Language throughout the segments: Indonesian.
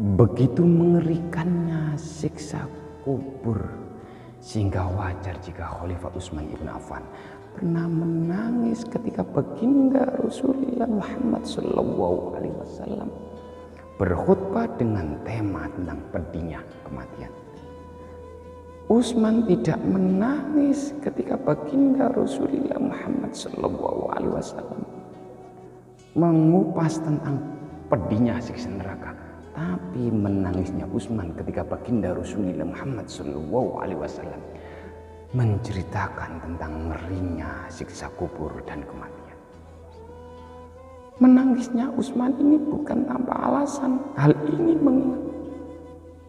Begitu mengerikannya siksa kubur, sehingga wajar jika Khalifah Utsman ibn Affan pernah menangis ketika baginda Rasulullah Muhammad SAW berkhutbah dengan tema tentang pedihnya kematian. Utsman tidak menangis ketika baginda Rasulullah Muhammad SAW mengupas tentang pedihnya siksa neraka, tapi menangisnya Utsman ketika baginda Rasulullah Muhammad SAW menceritakan tentang ngerinya siksa kubur dan kematian. Menangisnya Utsman ini bukan tanpa alasan. Hal ini mengingat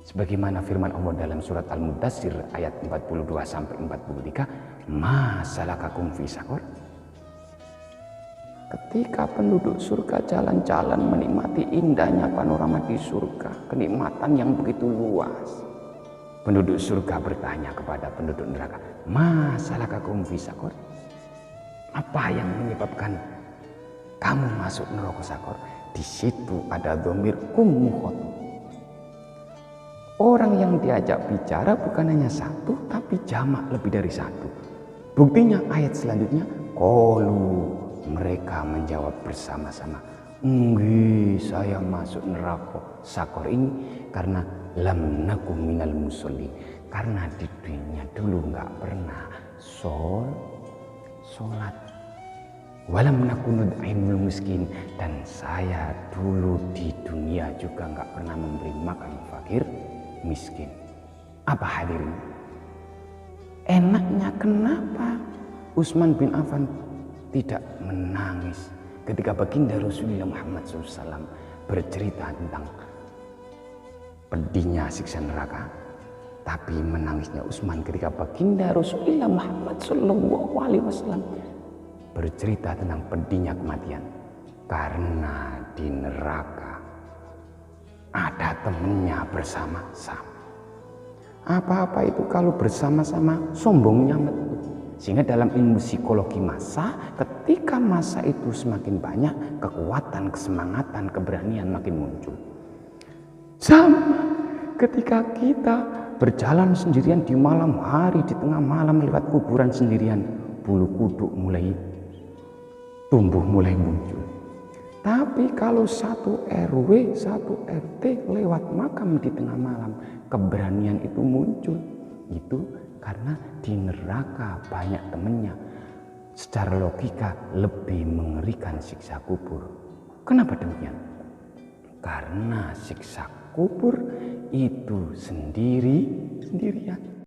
sebagaimana firman Allah dalam surat Al-Mudaththir ayat 42-43, "Ma salakakum fi saqar?" Ketika penduduk surga jalan-jalan menikmati indahnya panorama di surga, kenikmatan yang begitu luas, penduduk surga bertanya kepada penduduk neraka, "Ma salakakum fi saqar?" Apa yang menyebabkan kamu masuk neraka Saqar? Di situ ada dhamir mukhot. Orang yang diajak bicara bukan hanya satu, tapi jamak lebih dari satu. Buktinya ayat selanjutnya, qalu, mereka menjawab bersama-sama, "Nggih, saya masuk neraka Saqar ini karena lam nakum minal musholin." Karena di dunia dulu nggak pernah sholat. Walam nakun nud'imul miskin, dan saya dulu di dunia juga nggak pernah memberi makan fakir miskin. Apa hadirin? Enaknya kenapa Utsman bin Affan tidak menangis ketika baginda Rasulullah Muhammad SAW bercerita tentang pedihnya siksa neraka, tapi menangisnya Utsman ketika baginda Rasulullah Muhammad SAW bercerita tentang pedihnya kematian? Karena di neraka ada temannya bersama-sama. Apa-apa itu kalau bersama-sama sombongnya metu. Sehingga dalam ilmu psikologi massa, ketika massa itu semakin banyak, kekuatan, kesemangatan, keberanian makin muncul. Sama ketika kita berjalan sendirian di malam hari, di tengah malam lewat kuburan sendirian, bulu kuduk mulai tumbuh, mulai muncul. Tapi kalau satu RW, satu RT lewat makam di tengah malam, keberanian itu muncul. Itu karena di neraka banyak temannya. Secara logika lebih mengerikan siksa kubur. Kenapa demikian? Karena siksa kubur itu sendirian.